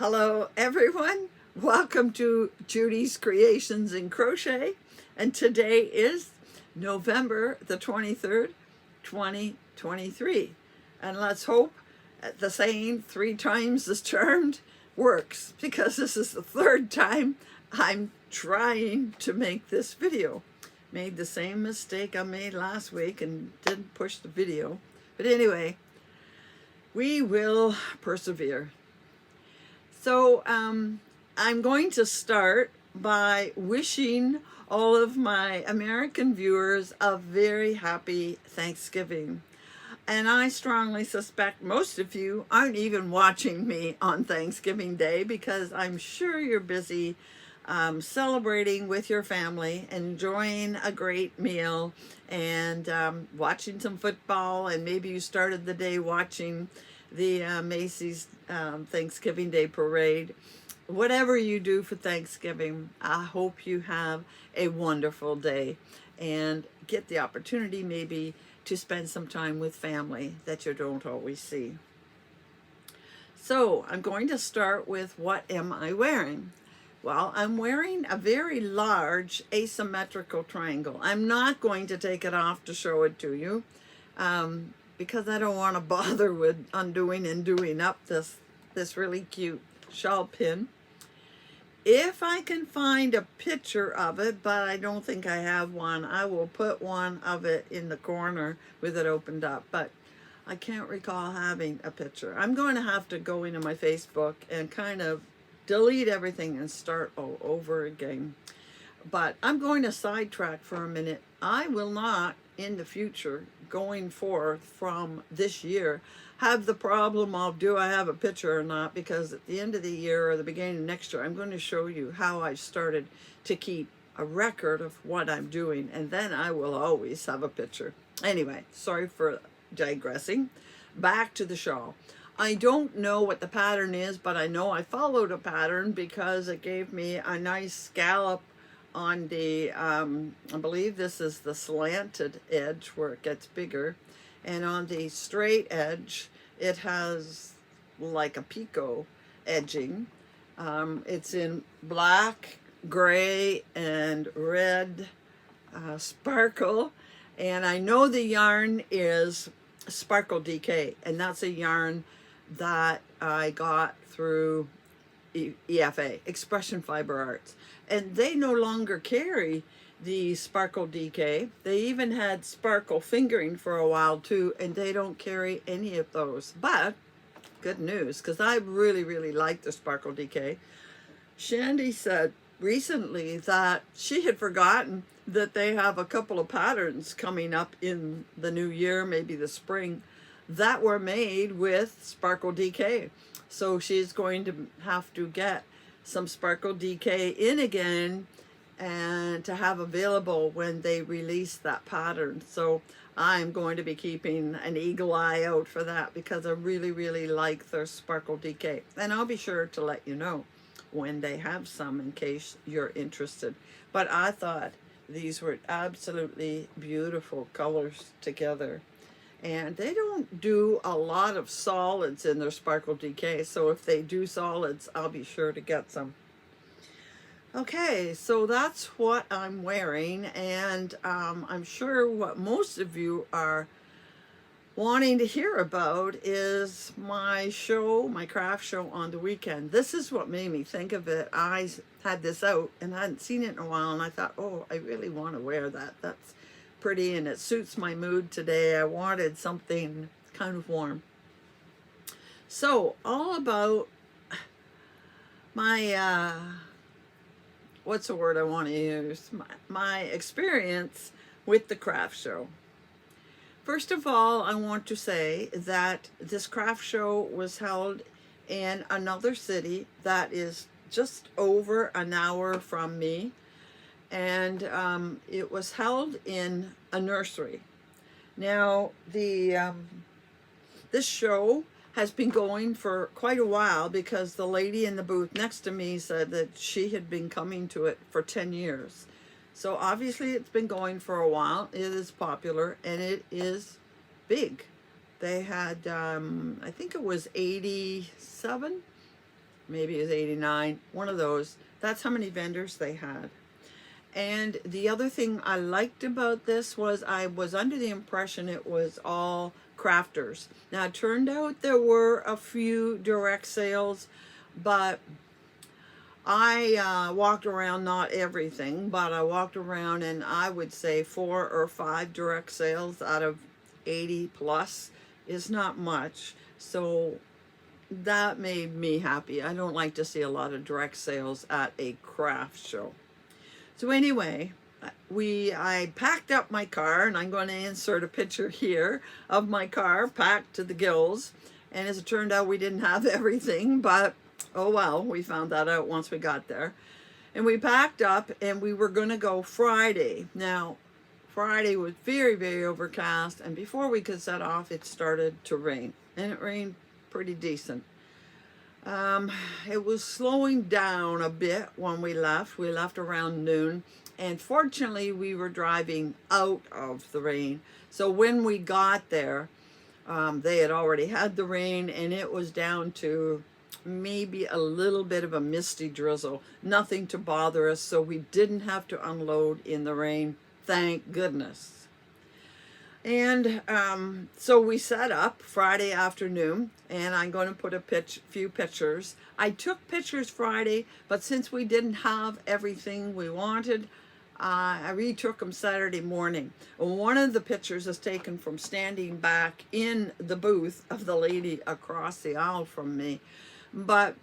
Hello everyone, welcome to Judy's Creations in Crochet, and today is November the 23rd, 2023, and let's hope the saying 3 times as charmed works, because this is the 3rd time I'm trying to make this video. Made the same mistake I made last week and didn't push the video, but anyway, we will persevere. So I'm going to start by wishing all of my American viewers a very happy Thanksgiving. And I strongly suspect most of you aren't even watching me on Thanksgiving Day, because I'm sure you're busy celebrating with your family, enjoying a great meal, and watching some football, and maybe you started the day watching the Macy's Thanksgiving Day Parade. Whatever you do for Thanksgiving, I hope you have a wonderful day and get the opportunity maybe to spend some time with family that you don't always see. So I'm going to start with, what am I wearing? Well, I'm wearing a very large asymmetrical triangle. I'm not going to take it off to show it to you, because I don't want to bother with undoing and doing up this really cute shawl pin. If I can find a picture of it, but I don't think I have one, I will put one of it in the corner with it opened up, but I can't recall having a picture. I'm going to have to go into my Facebook and kind of delete everything and start all over again. But I'm going to sidetrack for a minute. I will not, in the future, going forth from this year, have the problem of, do I have a picture or not? Because at the end of the year or the beginning of next year, I'm going to show you how I started to keep a record of what I'm doing, and then I will always have a picture. Anyway, sorry for digressing. Back to the shawl. I don't know what the pattern is, but I know I followed a pattern because it gave me a nice scallop on the, I believe this is the slanted edge where it gets bigger, and on the straight edge it has like a picot edging. It's in black, gray, and red sparkle, and I know the yarn is Sparkle DK, and that's a yarn that I got through EFA, Expression Fiber Arts, and they no longer carry the Sparkle DK. They even had Sparkle Fingering for a while too, and they don't carry any of those. But good news, because I really like the Sparkle DK. Shandy said recently that she had forgotten that they have a couple of patterns coming up in the new year, maybe the spring, that were made with Sparkle DK. So she's going to have to get some Sparkle DK in again and to have available when they release that pattern. So I'm going to be keeping an eagle eye out for that, because I really like their Sparkle DK. And I'll be sure to let you know when they have some, in case you're interested. But I thought these were absolutely beautiful colors together. And they don't do a lot of solids in their Sparkle DK, so if they do solids, I'll be sure to get some. Okay, so that's what I'm wearing, and I'm sure what most of you are wanting to hear about is my show, my craft show on the weekend. This is what made me think of it. I had this out and I hadn't seen it in a while, and I thought, oh, I really want to wear that. That's pretty and it suits my mood today. I wanted something kind of warm. So all about my what's the word I want to use, my experience with the craft show. First of all, I want to say that this craft show was held in another city that is just over an hour from me, and it was held in a nursery. Now, this show has been going for quite a while, because the lady in the booth next to me said that she had been coming to it for 10 years. So obviously it's been going for a while. It is popular and it is big. They had, I think it was 87 maybe it was 89, one of those. That's how many vendors they had. And the other thing I liked about this was I was under the impression it was all crafters. Now it turned out there were a few direct sales, but I walked around, not everything, but I walked around, and I would say 4 or 5 direct sales out of 80 plus is not much. So that made me happy. I don't like to see a lot of direct sales at a craft show. So anyway, I packed up my car, and I'm going to insert a picture here of my car packed to the gills. And as it turned out, we didn't have everything, but oh well, we found that out once we got there. And we packed up, and we were going to go Friday. Now, Friday was very, very overcast, and before we could set off, it started to rain, and it rained pretty decent. It was slowing down a bit when we left. We left around noon, and fortunately we were driving out of the rain. So when we got there, they had already had the rain, and it was down to maybe a little bit of a misty drizzle, nothing to bother us. So we didn't have to unload in the rain, thank goodness. And so we set up Friday afternoon, and I'm going to put a few pictures. I took pictures Friday, but since we didn't have everything we wanted, I retook them Saturday morning. One of the pictures is taken from standing back in the booth of the lady across the aisle from me. But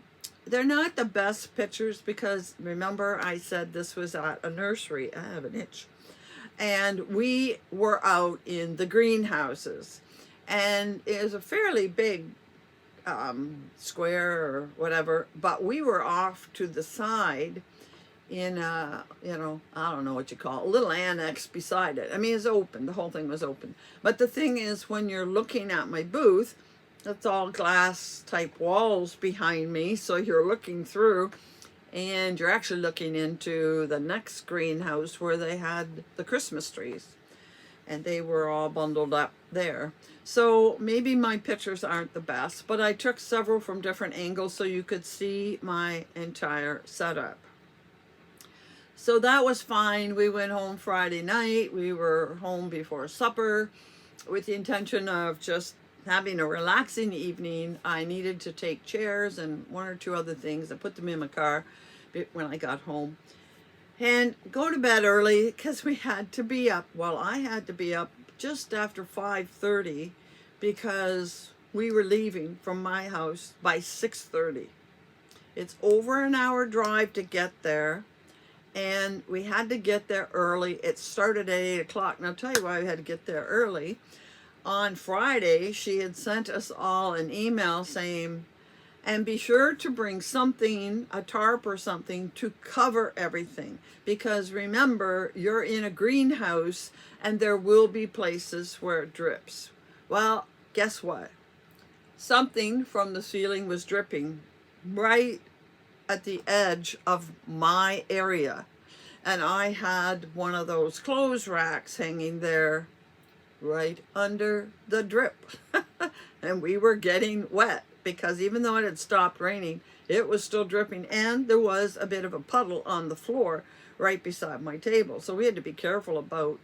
they're not the best pictures because, remember, I said this was at a nursery. I have an itch. And we were out in the greenhouses, and it was a fairly big square or whatever, but we were off to the side in a, I don't know what you call it, a little annex beside it. I mean, it's open, the whole thing was open. But the thing is, when you're looking at my booth, it's all glass type walls behind me, so you're looking through, and you're actually looking into the next greenhouse where they had the Christmas trees, and they were all bundled up there. So maybe my pictures aren't the best, but I took several from different angles so you could see my entire setup. So that was fine. We went home Friday night. We were home before supper with the intention of just having a relaxing evening. I needed to take chairs and 1 or 2 other things. I put them in my car when I got home and go to bed early because we had to be up. Well, I had to be up just after 5:30 because we were leaving from my house by 6:30. It's over an hour drive to get there, and we had to get there early. It started at 8 o'clock. And I'll tell you why we had to get there early. On Friday, she had sent us all an email saying, and be sure to bring something, a tarp or something, to cover everything. Because remember, you're in a greenhouse and there will be places where it drips. Well, guess what? Something from the ceiling was dripping right at the edge of my area. And I had one of those clothes racks hanging there right under the drip. And we were getting wet because even though it had stopped raining, it was still dripping, and there was a bit of a puddle on the floor right beside my table. So we had to be careful about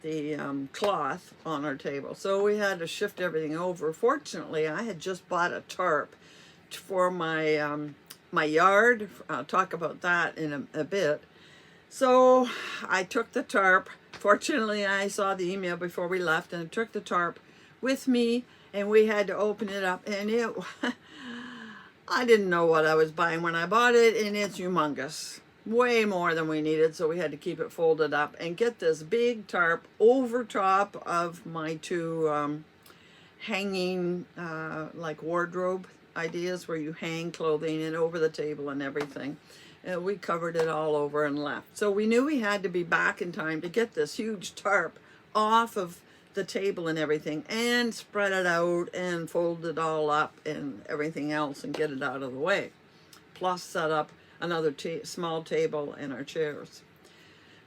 the cloth on our table. So we had to shift everything over. Fortunately, I had just bought a tarp for my my yard. I'll talk about that in a bit. So I took the tarp. Fortunately, I saw the email before we left, and I took the tarp with me, and we had to open it up, and I didn't know what I was buying when I bought it, and it's humongous. Way more than we needed, so we had to keep it folded up and get this big tarp over top of my 2 hanging like wardrobe ideas where you hang clothing, and over the table and everything. And we covered it all over and left. So we knew we had to be back in time to get this huge tarp off of the table and everything, and spread it out and fold it all up and everything else and get it out of the way. Plus set up another small table and our chairs.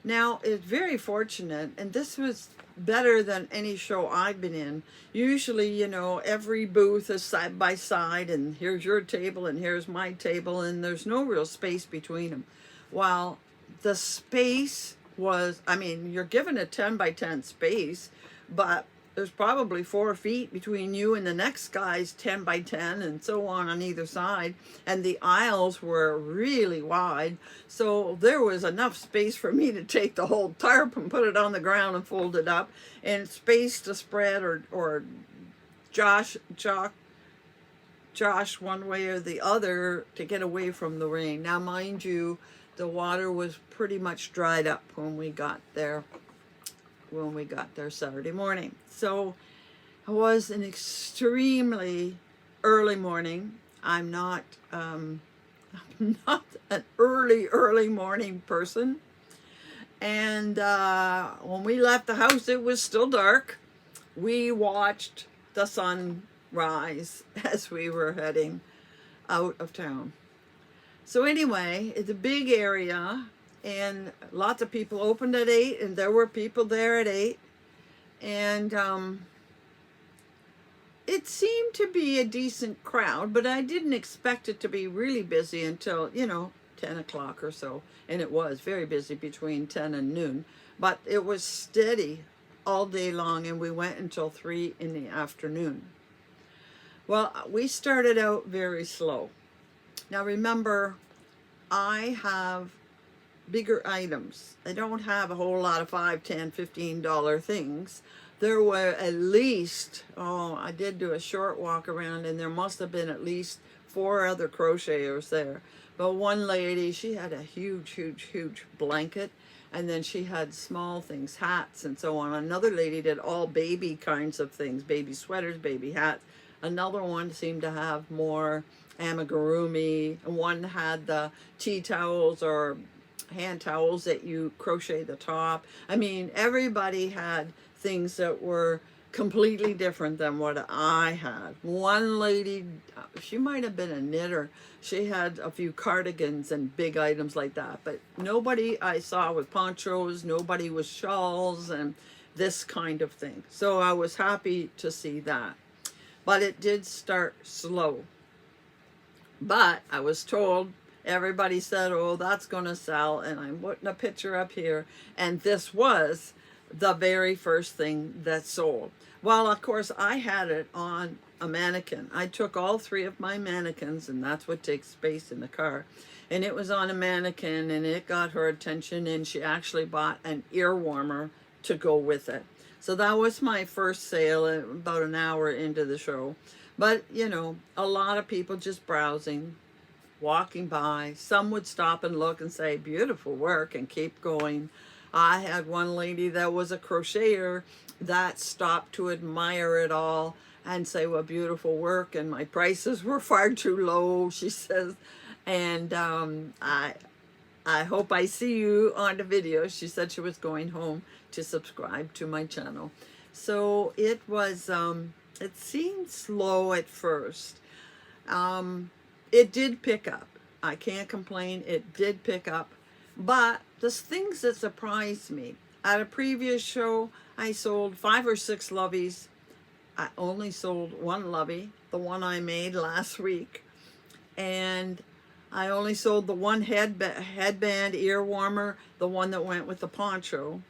Now, it's very fortunate, and this was better than any show I've been in. Usually, you know, every booth is side by side, and here's your table, and here's my table, and there's no real space between them. While the space was, I mean, you're given a 10 by 10 space, but there's probably 4 feet between you and the next guy's 10 by 10 and so on either side. And the aisles were really wide. So there was enough space for me to take the whole tarp and put it on the ground and fold it up, and space to spread or Josh one way or the other to get away from the rain. Now, mind you, the water was pretty much dried up when we got there Saturday morning. So it was an extremely early morning. I'm not I'm not an early morning person. And when we left the house, it was still dark. We watched the sun rise as we were heading out of town. So anyway, it's a big area, and lots of people opened at 8, and there were people there at 8. And it seemed to be a decent crowd, but I didn't expect it to be really busy until, 10 o'clock or so. And it was very busy between 10 and noon. But it was steady all day long, and we went until 3 in the afternoon. Well, we started out very slow. Now remember, I have bigger items. I don't have a whole lot of $5, $10, $15 things. There were at least, I did do a short walk around, and there must have been at least 4 other crocheters there. But one lady, she had a huge blanket, and then she had small things, hats and so on. Another lady did all baby kinds of things, baby sweaters, baby hats. Another one seemed to have more amigurumi. One had the tea towels or hand towels that you crochet the top. I mean, everybody had things that were completely different than what I had. One lady, she might have been a knitter. She had a few cardigans and big items like that. But nobody I saw with ponchos, nobody with shawls and this kind of thing. So I was happy to see that. But it did start slow. But I was told, everybody said, oh, that's going to sell. And I'm putting a picture up here. And this was the very first thing that sold. Well, of course, I had it on a mannequin. I took all 3 of my mannequins, and that's what takes space in the car. And it was on a mannequin, and it got her attention, and she actually bought an ear warmer to go with it. So that was my first sale about an hour into the show. But, a lot of people just browsing, walking by. Some would stop and look and say, beautiful work, and keep going. I had one lady that was a crocheter that stopped to admire it all and say, well, beautiful work, and my prices were far too low, she says. And I hope I see you on the video. She said she was going home to subscribe to my channel. So it was, it seemed slow at first. It did pick up. I can't complain. It did pick up. But the things that surprised me, at a previous show, I sold 5 or 6 loveys. I only sold 1 lovey, the one I made last week. And I only sold the 1 headband ear warmer, the one that went with the poncho.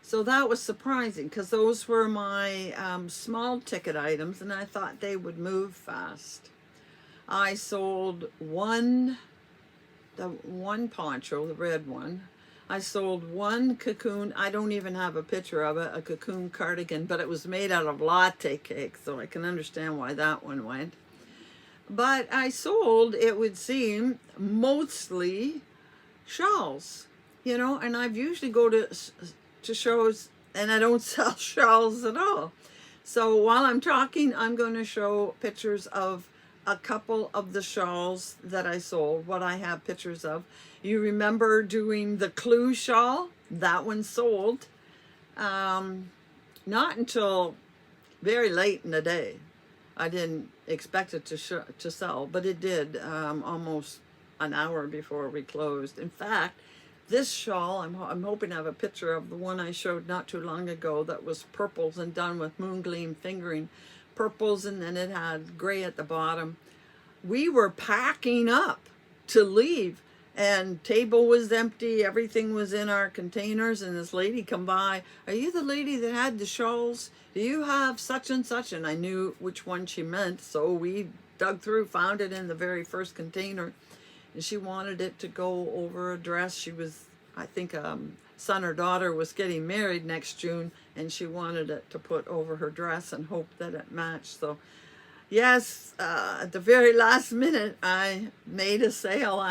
So that was surprising, because those were my small ticket items, and I thought they would move fast. I sold the one poncho, the red one. I sold 1 cocoon. I don't even have a picture of it, a cocoon cardigan, but it was made out of latte cake, so I can understand why that one went. But I sold, it would seem, mostly shawls, and I've usually go to shows and I don't sell shawls at all. So while I'm talking, I'm going to show pictures of a couple of the shawls that I sold, what I have pictures of. You remember doing the Clue shawl? That one sold. Not until very late in the day. I didn't expect it to sell, but it did almost an hour before we closed. In fact, This shawl, I'm hoping to have a picture of the one I showed not too long ago that was purples and done with moon gleam fingering. Purples, and then it had gray at the bottom. We were packing up to leave, and table was empty, everything was in our containers, and this lady come by. Are you the lady that had the shawls? Do you have such and such? And I knew which one she meant, so we dug through, found it in the very first container, and she wanted it to go over a dress. She was, I think, son or daughter was getting married next June, and she wanted it to put over her dress and hoped that it matched. So yes, at the very last minute, I made a sale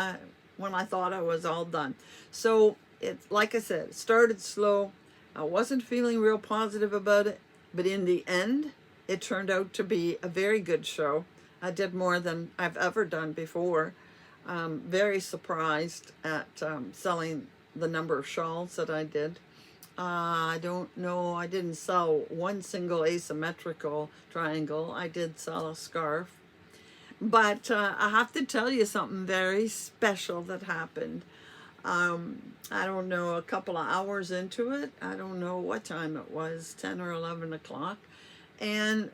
when I thought I was all done. So it's like I said, it started slow. I wasn't feeling real positive about it, but in the end, it turned out to be a very good show. I did more than I've ever done before. Very surprised at selling the number of shawls that I did. I don't know, I didn't sell one single asymmetrical triangle. I did sell a scarf. But I have to tell you something very special that happened. I don't know, a couple of hours into it, I don't know what time it was, 10 or 11 o'clock. And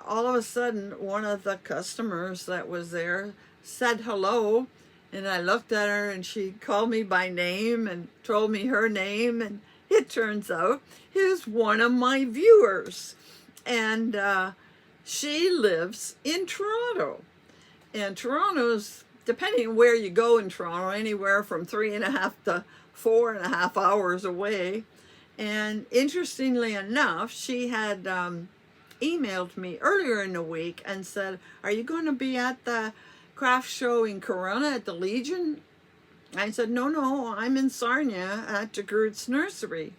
all of a sudden, one of the customers that was there said hello. And I looked at her, and she called me by name and told me her name. And it turns out is one of my viewers. And she lives in Toronto. And Toronto's, depending on where you go in Toronto, anywhere from 3.5 to 4.5 hours away. And interestingly enough, she had emailed me earlier in the week and said, are you going to be at the craft show in Corona at the Legion? I said, no, I'm in Sarnia at DeGroot's Nursery.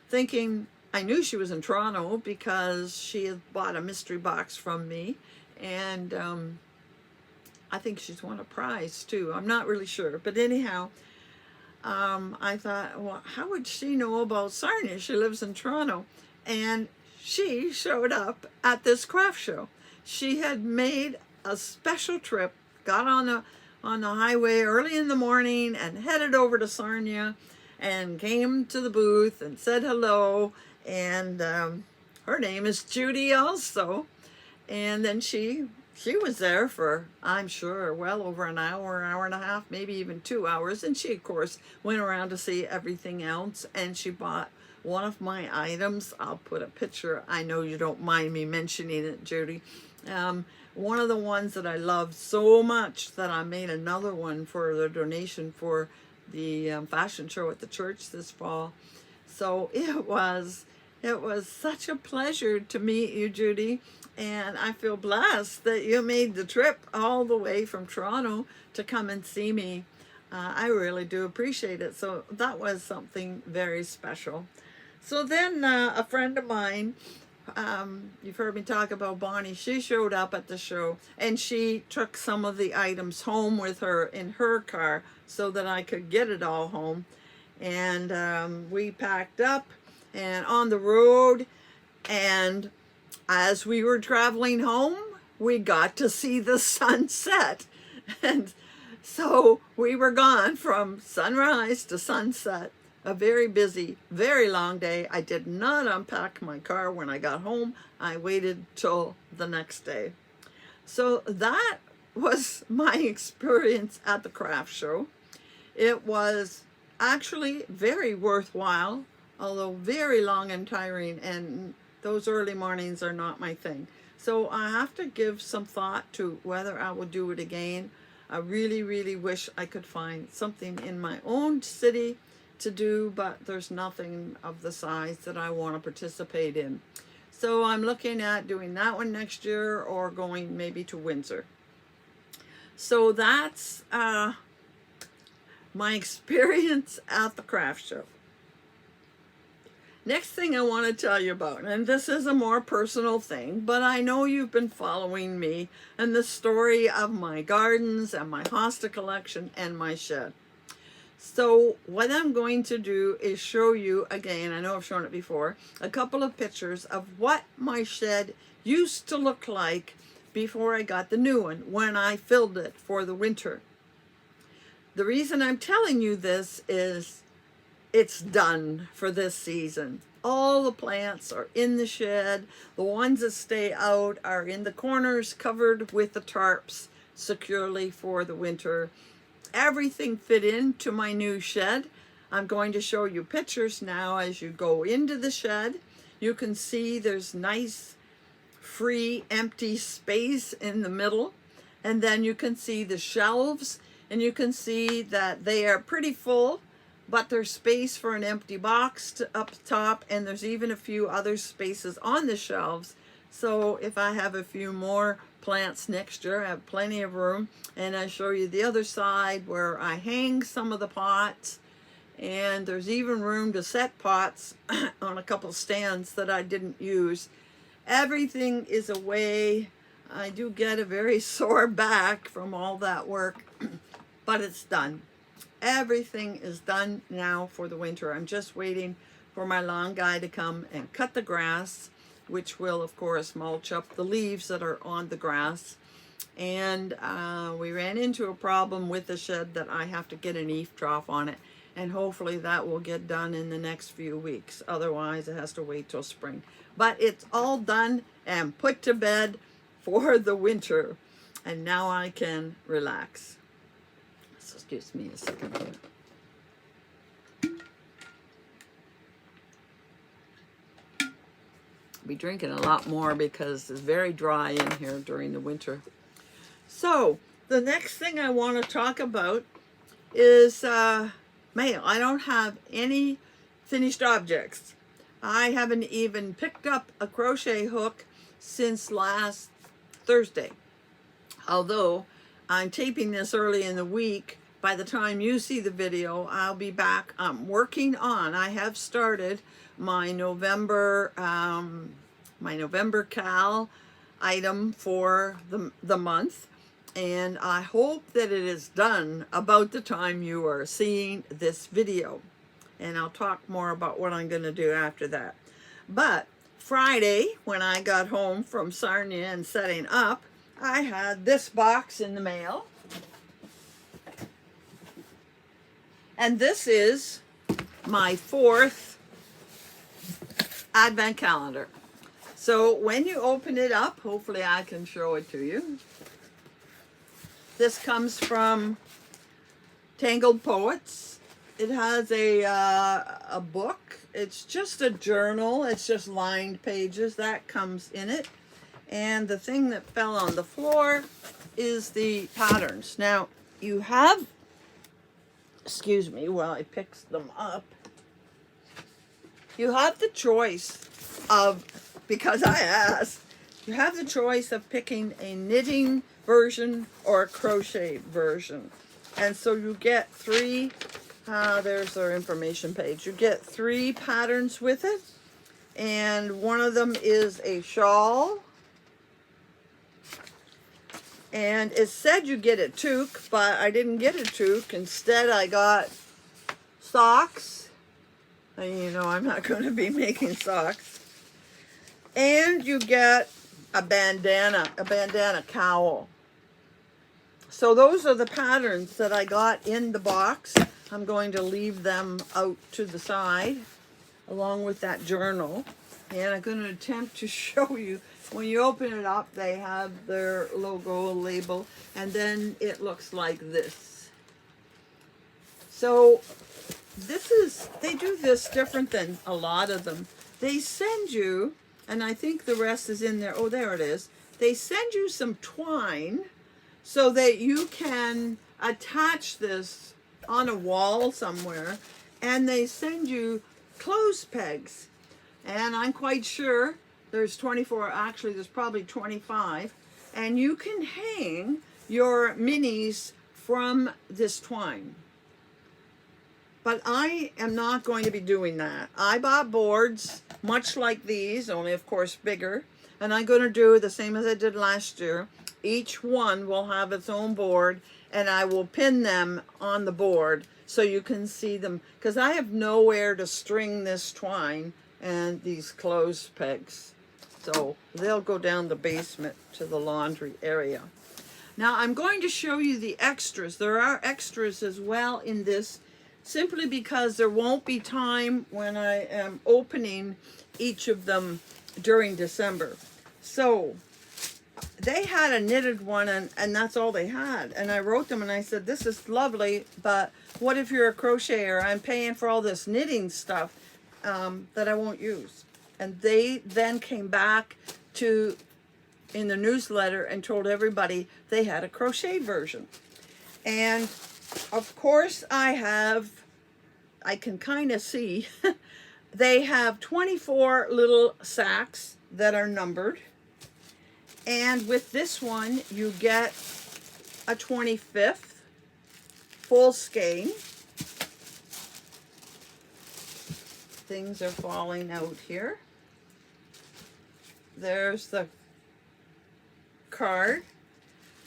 Thinking, I knew she was in Toronto because she had bought a mystery box from me. And I think she's won a prize too. I'm not really sure. But anyhow, I thought, well, how would she know about Sarnia? She lives in Toronto. And she showed up at this craft show. She had made a special trip, got on the highway early in the morning and headed over to Sarnia and came to the booth and said hello. And her name is Judy also. And then she was there for, I'm sure, well over an hour, hour and a half, maybe even 2 hours. And she, of course, went around to see everything else. And she bought one of my items. I'll put a picture. I know you don't mind me mentioning it, Judy. One of the ones that I love so much that I made another one for the donation for the fashion show at the church this fall. So it was such a pleasure to meet you, Judy. And I feel blessed that you made the trip all the way from Toronto to come and see me. I really do appreciate it. So that was something very special. So then a friend of mine, you've heard me talk about Bonnie, she showed up at the show and she took some of the items home with her in her car so that I could get it all home. And we packed up and on the road, and as we were traveling home, we got to see the sunset. And so we were gone from sunrise to sunset. A very busy, very long day. I did not unpack my car when I got home. I waited till the next day. So that was my experience at the craft show. It was actually very worthwhile, although very long and tiring, and those early mornings are not my thing. So I have to give some thought to whether I will do it again. I really, really wish I could find something in my own city to do, but there's nothing of the size that I want to participate in. So I'm looking at doing that one next year or going maybe to Windsor. So that's my experience at the craft show. Next thing I want to tell you about, and this is a more personal thing, but I know you've been following me and the story of my gardens and my hosta collection and my shed. So what I'm going to do is show you again, I know I've shown it before, a couple of pictures of what my shed used to look like before I got the new one, when I filled it for the winter. The reason I'm telling you this is it's done for this season. All the plants are in the shed. The ones that stay out are in the corners covered with the tarps securely for the winter. Everything fit into my new shed. I'm going to show you pictures now as you go into the shed. You can see there's nice free empty space in the middle, and then you can see the shelves, and you can see that they are pretty full, but there's space for an empty box up top, and there's even a few other spaces on the shelves. So if I have a few more plants next year, I have plenty of room. And I show you the other side where I hang some of the pots, and there's even room to set pots on a couple stands that I didn't use. Everything is away. I do get a very sore back from all that work, but it's done. Everything is done now for the winter. I'm just waiting for my lawn guy to come and cut the grass, which will of course mulch up the leaves that are on the grass. And we ran into a problem with the shed that I have to get an eave trough on it, and hopefully that will get done in the next few weeks. Otherwise it has to wait till spring. But it's all done and put to bed for the winter, and now I can relax. So excuse me a second here. I'll be drinking a lot more because it's very dry in here during the winter. So the next thing I want to talk about is mail. I don't have any finished objects. I haven't even picked up a crochet hook since last Thursday. Although I'm taping this early in the week, by the time you see the video, I'll be back. I'm working on, I have started my November cal item for the month, and I hope that it is done about the time you are seeing this video. And I'll talk more about what I'm going to do after that. But Friday, when I got home from Sarnia and setting up, I had this box in the mail. And this is my 4th Advent calendar. So when you open it up, hopefully I can show it to you. This comes from Tangled Poets. It has a book. It's just a journal. It's just lined pages. That comes in it. And the thing that fell on the floor is the patterns. Now, you have, excuse me while I pick them up, you have the choice of, because I asked, you have the choice of picking a knitting version or a crochet version. And so you get 3, there's our information page. You get 3 patterns with it. And one of them is a shawl. And it said you get a toque, but I didn't get a toque. Instead, I got socks. And you know, I'm not going to be making socks. And you get a bandana cowl. So those are the patterns that I got in the box. I'm going to leave them out to the side along with that journal. And I'm going to attempt to show you. When you open it up, they have their logo label, and then it looks like this. So this is, they do this different than a lot of them. They send you, and I think the rest is in there. Oh, there it is. They send you some twine so that you can attach this on a wall somewhere, and they send you clothes pegs. And I'm quite sure there's 24, actually there's probably 25, and you can hang your minis from this twine. But I am not going to be doing that. I bought boards much like these, only of course bigger, and I'm going to do the same as I did last year. Each one will have its own board, and I will pin them on the board so you can see them, because I have nowhere to string this twine and these clothes pegs. So they'll go down the basement to the laundry area. Now I'm going to show you the extras. There are extras as well in this, simply because there won't be time when I am opening each of them during December. So they had a knitted one, and that's all they had. And I wrote them and I said, this is lovely, but what if you're a crocheter? I'm paying for all this knitting stuff that I won't use. And they then came back to in the newsletter and told everybody they had a crochet version. And of course I can kind of see they have 24 little sacks that are numbered. And with this one, you get a 25th full skein. Things are falling out here. There's the card.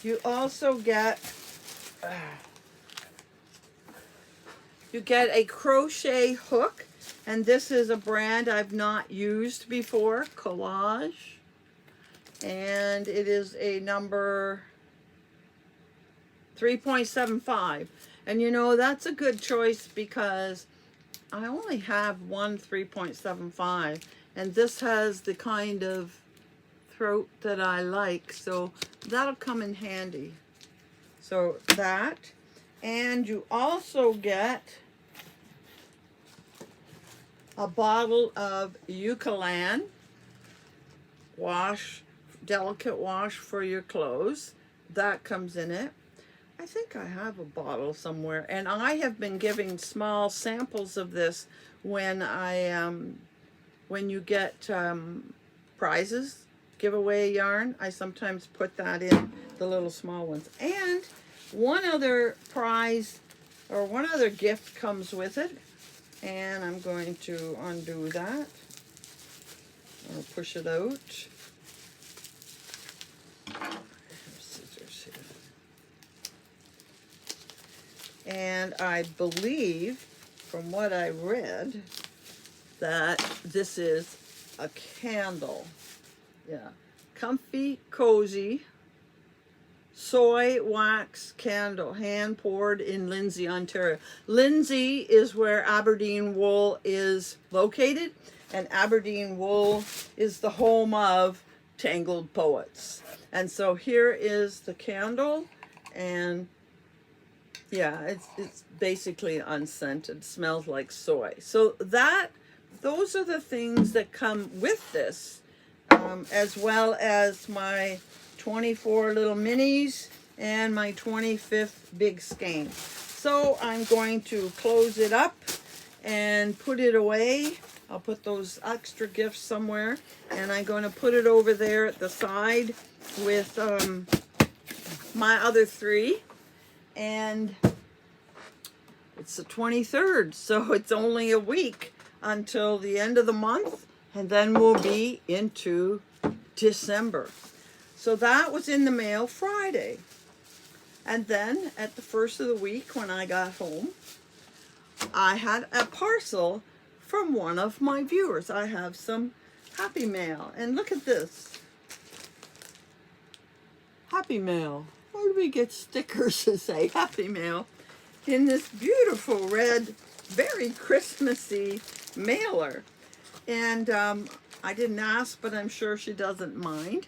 You also get a crochet hook, and this is a brand I've not used before, Collage, and it is a number 3.75. And you know, that's a good choice because I only have one 3.75, and this has the kind of throat that I like, so that'll come in handy. So that, and you also get a bottle of Eucalan wash, delicate wash for your clothes. That comes in it. I think I have a bottle somewhere, and I have been giving small samples of this when when you get prizes, giveaway yarn. I sometimes put that in the little small ones. And one other prize or one other gift comes with it, and I'm going to undo that or push it out. Scissors here. And I believe, from what I read, that this is a candle. Yeah, comfy, cozy, soy wax candle, hand poured in Lindsay, Ontario. Lindsay is where Aberdeen Wool is located, and Aberdeen Wool is the home of Tangled Poets. And so here is the candle, and yeah, it's basically unscented, smells like soy. So those are the things that come with this. As well as my 24 little minis and my 25th big skein. So I'm going to close it up and put it away. I'll put those extra gifts somewhere, and I'm going to put it over there at the side with my other three. And it's the 23rd, so it's only a week until the end of the month. And then we'll be into December. So that was in the mail Friday. And then at the first of the week when I got home, I had a parcel from one of my viewers. I have some Happy Mail. And look at this. Happy Mail. Where do we get stickers that say Happy Mail? In this beautiful red, very Christmassy mailer. And I didn't ask, but I'm sure she doesn't mind.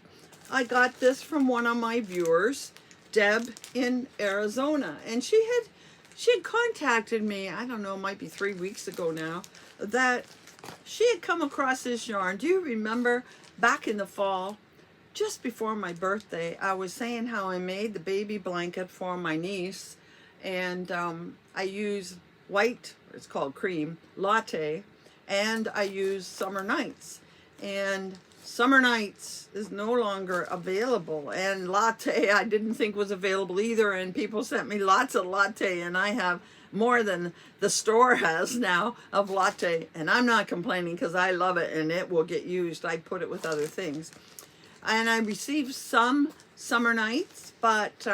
I got this from one of my viewers, Deb in Arizona. And she had contacted me, I don't know, it might be 3 weeks ago now, that she had come across this yarn. Do you remember back in the fall, just before my birthday, I was saying how I made the baby blanket for my niece, and I use white, it's called cream, latte, and I use Summer Nights. And Summer Nights is no longer available, and latte I didn't think was available either, and people sent me lots of latte, and I have more than the store has now of latte, and I'm not complaining because I love it and it will get used. I put it with other things. And I received some Summer Nights, but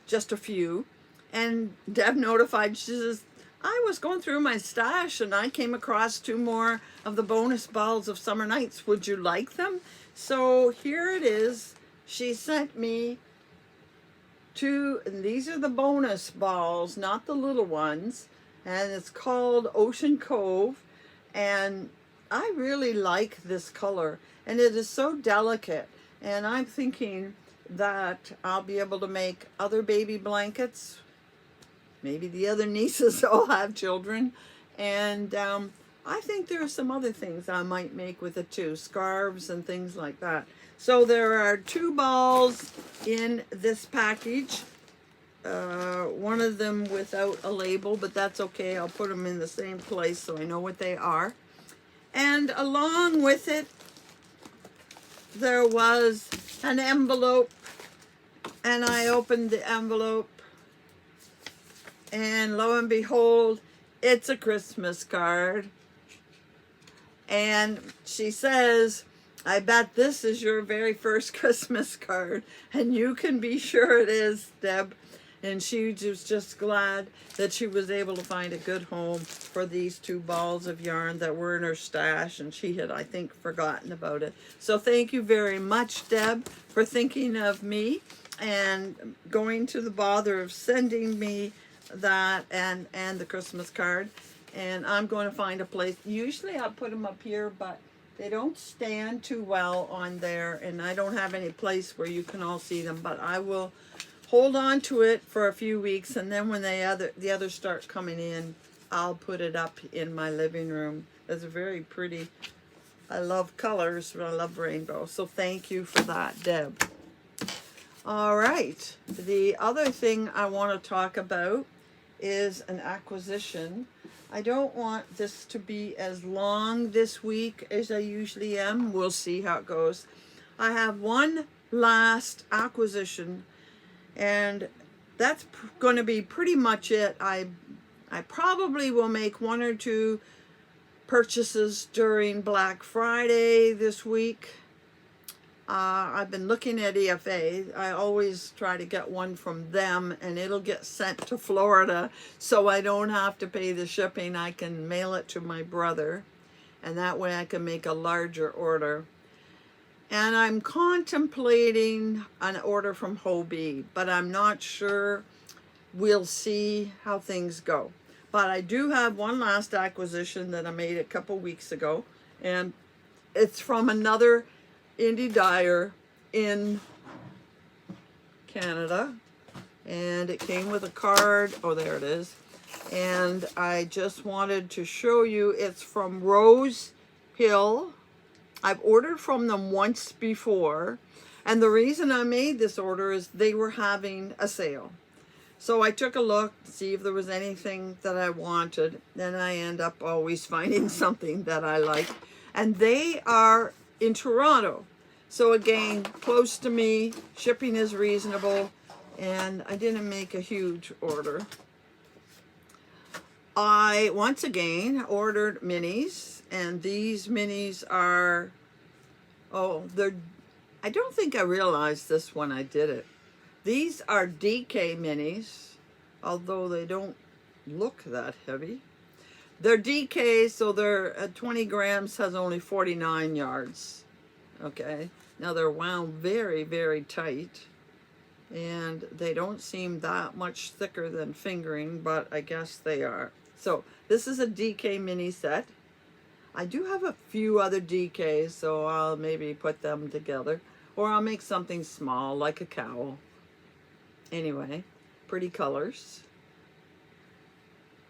just a few. And Deb notified, she says, I was going through my stash and I came across 2 more of the bonus balls of Summer Nights. Would you like them? So here it is. She sent me and these are the bonus balls, not the little ones, and it's called Ocean Cove, and I really like this color, and it is so delicate, and I'm thinking that I'll be able to make other baby blankets. Maybe the other nieces all have children, and I think there are some other things I might make with it too, scarves and things like that. So there are 2 balls in this package. One of them without a label, but that's okay. I'll put them in the same place so I know what they are. And along with it, there was an envelope, and I opened the envelope, and lo and behold, it's a Christmas card. And she says, I bet this is your very first Christmas card, and you can be sure it is, Deb. And she was just glad that she was able to find a good home for these 2 balls of yarn that were in her stash, and she had, I think, forgotten about it. So thank you very much, Deb, for thinking of me and going to the bother of sending me that and the Christmas card. And I'm going to find a place. Usually I'll put them up here, but they don't stand too well on there, and I don't have any place where you can all see them, but I will hold on to it for a few weeks, and then when the others start coming in, I'll put it up in my living room. It's very pretty. I love colors, but I love rainbow. So thank you for that, Deb. All right. The other thing I want to talk about is an acquisition. I don't want this to be as long this week as I usually am. We'll see how it goes. I have one last acquisition, and that's going to be pretty much it. I probably will make 1 or 2 purchases during Black Friday this week. I've been looking at EFA. I always try to get one from them, and it'll get sent to Florida, so I don't have to pay the shipping. I can mail it to my brother, and that way I can make a larger order. And I'm contemplating an order from Hobie, but I'm not sure. We'll see how things go. But I do have one last acquisition that I made a couple weeks ago, and it's from another indie dyer in Canada, and it came with a card. Oh, there it is. And I just wanted to show you, it's from Rose Hill. I've ordered from them once before, and the reason I made this order is they were having a sale. So I took a look to see if there was anything that I wanted. Then I end up always finding something that I like. And they are in Toronto. So again, close to me, shipping is reasonable, and I didn't make a huge order. I, once again, ordered minis, and these minis are, I don't think I realized this when I did it. These are DK minis, although they don't look that heavy. They're DK, so they're 20 grams, has only 49 yards. Okay, now they're wound very, very tight, and they don't seem that much thicker than fingering, but I guess they are. So this is a DK mini set. I do have a few other DKs, so I'll maybe put them together, or I'll make something small like a cowl. Anyway, pretty colors.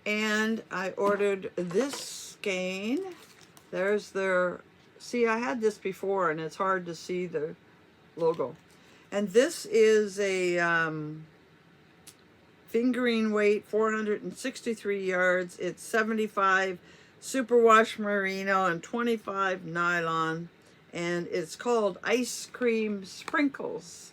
And I ordered this skein. There's their, see, I had this before and it's hard to see the logo. And this is a fingering weight, 463 yards. It's 75 superwash merino and 25 nylon. And it's called Ice Cream Sprinkles.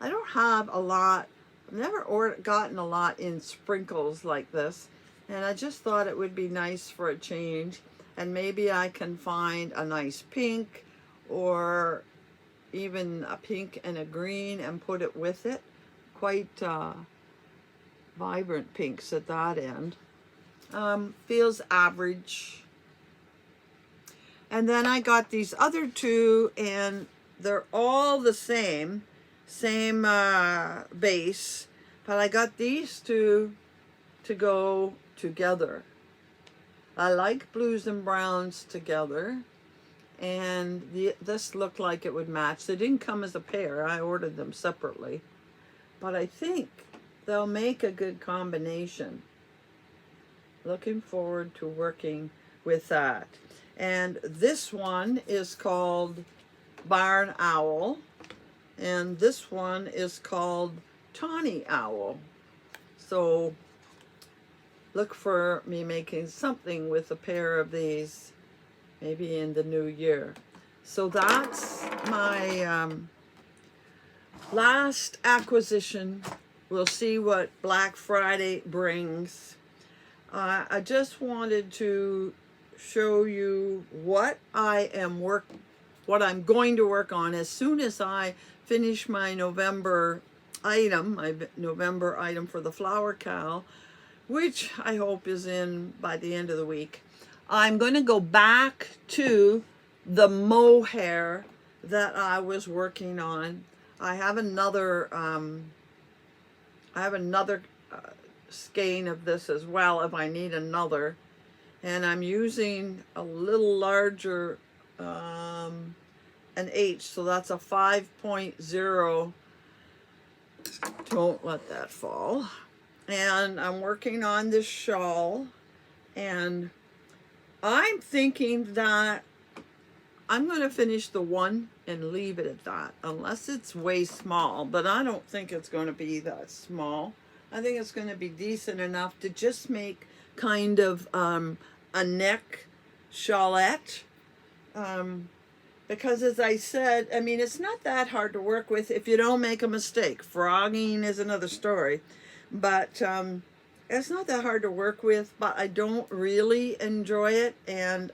I don't have a lot. I've never gotten a lot in sprinkles like this, and I just thought it would be nice for a change, and maybe I can find a nice pink or even a pink and a green and put it with it. Quite vibrant pinks at that end. Feels average. And then I got these other two, and they're all the same. same base, but I got these two to go together. I like blues and browns together, and this looked like it would match. They didn't come as a pair. I ordered them separately, but I think they'll make a good combination. Looking forward to working with that. And this one is called Barn Owl, and this one is called Tawny Owl. So look for me making something with a pair of these maybe in the new year. So that's my last acquisition. We'll see what Black Friday brings. I just wanted to show you what I'm going to work on as soon as I finish my November item for the flower cow, which I hope is in by the end of the week. I'm going to go back to the mohair that I was working on. I have another skein of this as well if I need another, and I'm using a little larger an H, so that's a 5.0. Don't let that fall. And I'm working on this shawl, and I'm thinking that I'm going to finish the one and leave it at that, unless it's way small, but I don't think it's going to be that small. I think it's going to be decent enough to just make kind of a neck shawlette. Because as I said, I mean, it's not that hard to work with if you don't make a mistake. Frogging is another story, but it's not that hard to work with, but I don't really enjoy it. And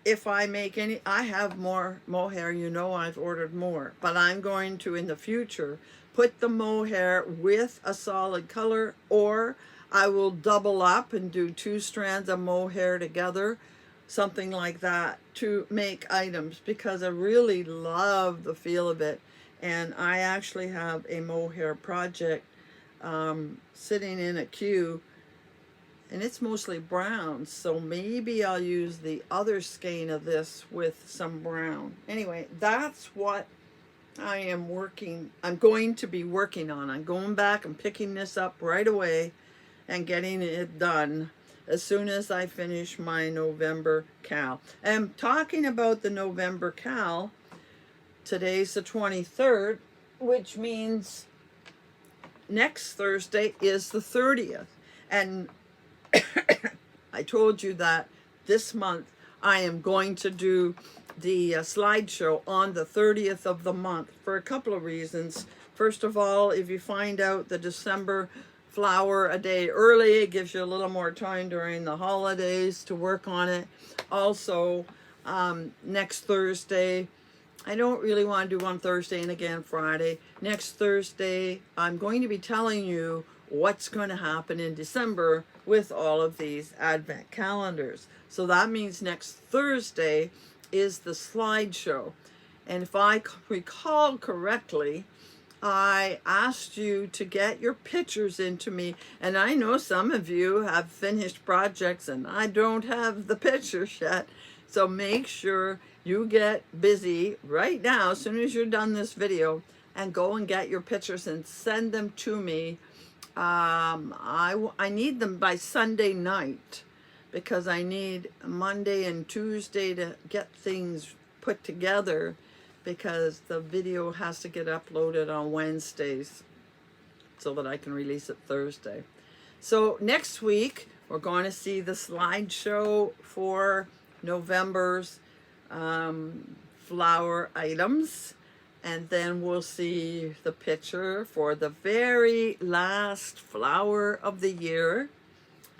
if I make any, I have more mohair, you know, I've ordered more, but I'm going to in the future put the mohair with a solid color, or I will double up and do 2 strands of mohair together, something like that, to make items, because I really love the feel of it. And I actually have a mohair project sitting in a queue, and it's mostly brown, so maybe I'll use the other skein of this with some brown. Anyway, that's what I'm going to be working on. I'm going back and picking this up right away and getting it done as soon as I finish my November cow. And talking about the November cow, today's the 23rd, which means next Thursday is the 30th. And I told you that this month I am going to do the slideshow on the 30th of the month for a couple of reasons. First of all, if you find out the December flower a day early, it gives you a little more time during the holidays to work on it. Also, next Thursday, I don't really want to do on Thursday and again Friday. Next Thursday, I'm going to be telling you what's going to happen in December with all of these advent calendars. So that means next Thursday is the slideshow. And if I recall correctly, I asked you to get your pictures into me, and I know some of you have finished projects and I don't have the pictures yet. So make sure you get busy right now as soon as you're done this video and go and get your pictures and send them to me. I need them by Sunday night, because I need Monday and Tuesday to get things put together, because the video has to get uploaded on Wednesdays so that I can release it Thursday. So next week, we're going to see the slideshow for November's flower items. And then we'll see the picture for the very last flower of the year.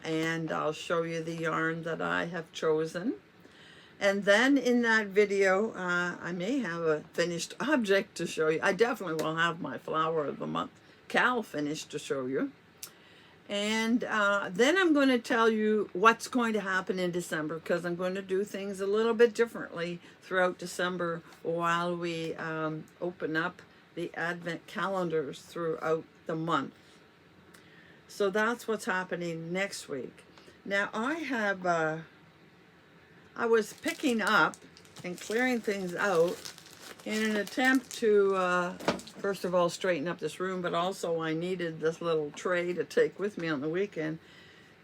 And I'll show you the yarn that I have chosen. And then in that video, I may have a finished object to show you. I definitely will have my flower of the month cow finished to show you. And then I'm going to tell you what's going to happen in December, because I'm going to do things a little bit differently throughout December while we open up the Advent calendars throughout the month. So that's what's happening next week. Now I was picking up and clearing things out in an attempt to, first of all, straighten up this room, but also I needed this little tray to take with me on the weekend.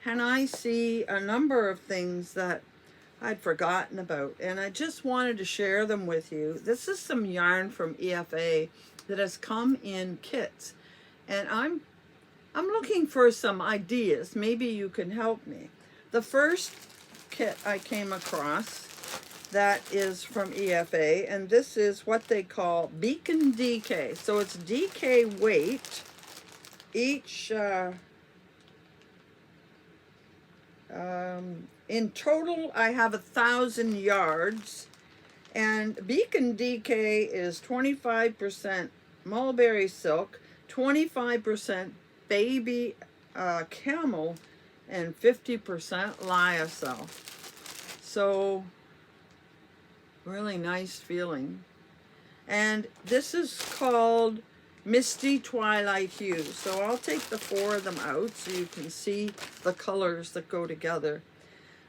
And I see a number of things that I'd forgotten about, and I just wanted to share them with you. This is some yarn from EFA that has come in kits, and I'm looking for some ideas. Maybe you can help me. The first kit I came across that is from EFA, and this is what they call Beacon DK. So it's DK weight. Each in total I have 1,000 yards, and Beacon DK is 25% mulberry silk, 25% baby camel, and 50% lyocell. So really nice feeling. And this is called Misty Twilight Hues. So I'll take the 4 of them out so you can see the colors that go together.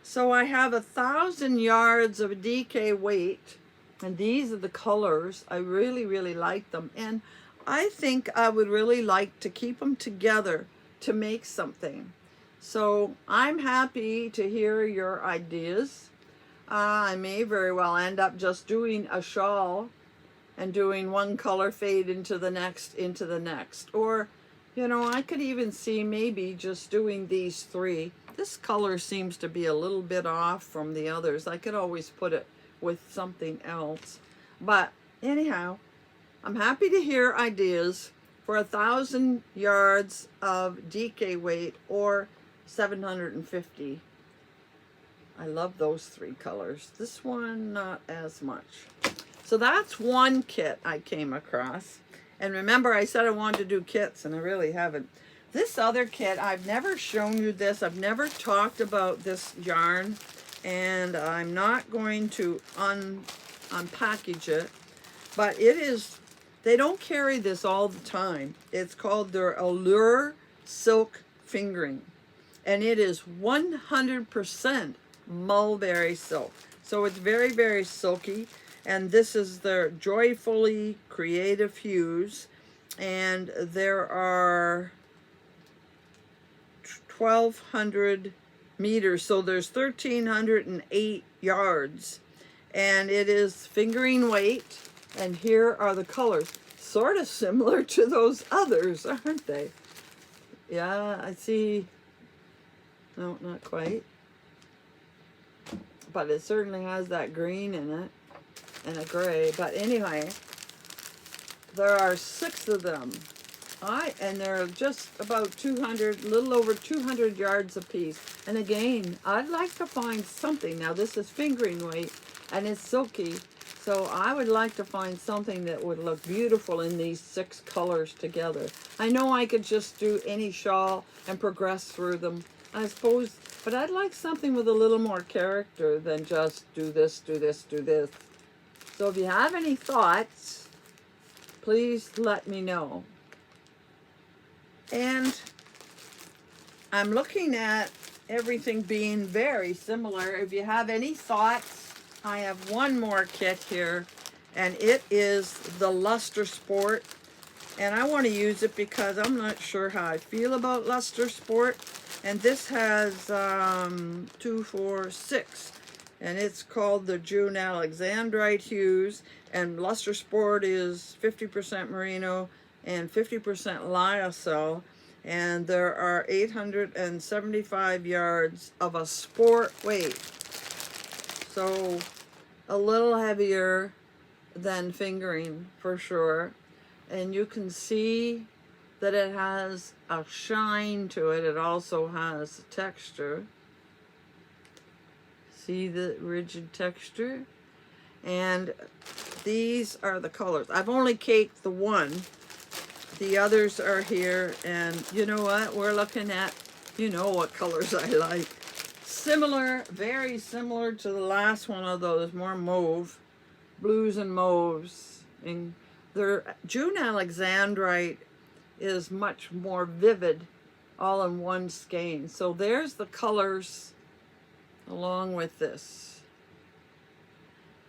So I have 1,000 yards of DK weight, and these are the colors. I really, really like them. And I think I would really like to keep them together to make something. So I'm happy to hear your ideas. I may very well end up just doing a shawl and doing one color fade into the next, Or, you know, I could even see maybe just doing these 3. This color seems to be a little bit off from the others. I could always put it with something else. But anyhow, I'm happy to hear ideas for 1,000 yards of DK weight or 750. I love those 3 colors. This one, not as much. So that's one kit I came across. And remember, I said I wanted to do kits, and I really haven't. This other kit, I've never shown you this. I've never talked about this yarn, and I'm not going to unpackage it. But it is, they don't carry this all the time. It's called their Allure Silk Fingering. And it is 100% mulberry silk. So it's very, very silky. And this is their Joyfully Creative Hues. And there are 1,200 meters. So there's 1,308 yards. And it is fingering weight. And here are the colors. Sort of similar to those others, aren't they? Yeah, I see. No, not quite. But it certainly has that green in it. And a gray. But anyway, there are 6 of them. And they're just about 200, a little over 200 yards apiece. And again, I'd like to find something. Now this is fingering weight and it's silky. So I would like to find something that would look beautiful in these 6 colors together. I know I could just do any shawl and progress through them, I suppose. But I'd like something with a little more character than just do this, do this, do this. So if you have any thoughts, please let me know. And I'm looking at everything being very similar. If you have any thoughts, I have one more kit here, and it is the Luster Sport. And I want to use it because I'm not sure how I feel about Luster Sport. And this has 2, 4, 6. And it's called the June Alexandrite Hues. And Luster Sport is 50% merino and 50% lyocell. And there are 875 yards of a sport weight. So a little heavier than fingering for sure. And you can see that it has a shine to it. It also has texture. See the rigid texture? And these are the colors. I've only caked the one. The others are here, and you know what? We're looking at, you know what colors I like. Similar, very similar to the last one, although there's more mauve. Blues and mauves. And Their June Alexandrite is much more vivid all in one skein. So there's the colors along with this.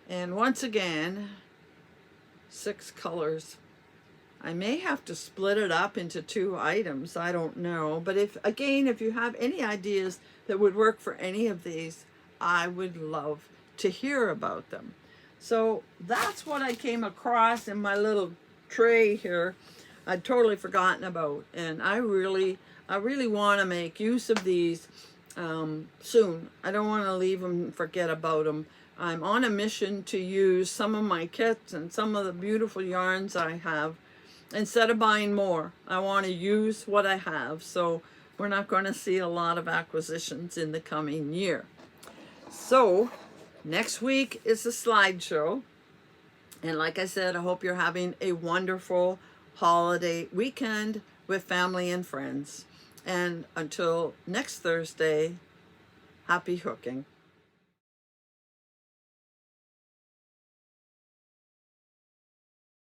And once again, 6 colors. I may have to split it up into 2 items, I don't know. But if you have any ideas that would work for any of these, I would love to hear about them. So that's what I came across in my little tray here. I'd totally forgotten about, and I really want to make use of these soon. I don't want to leave them and forget about them. I'm on a mission to use some of my kits and some of the beautiful yarns I have. Instead of buying more, I want to use what I have. So we're not going to see a lot of acquisitions in the coming year. So next week is a slideshow. And like I said, I hope you're having a wonderful holiday weekend with family and friends. And until next Thursday, happy hooking.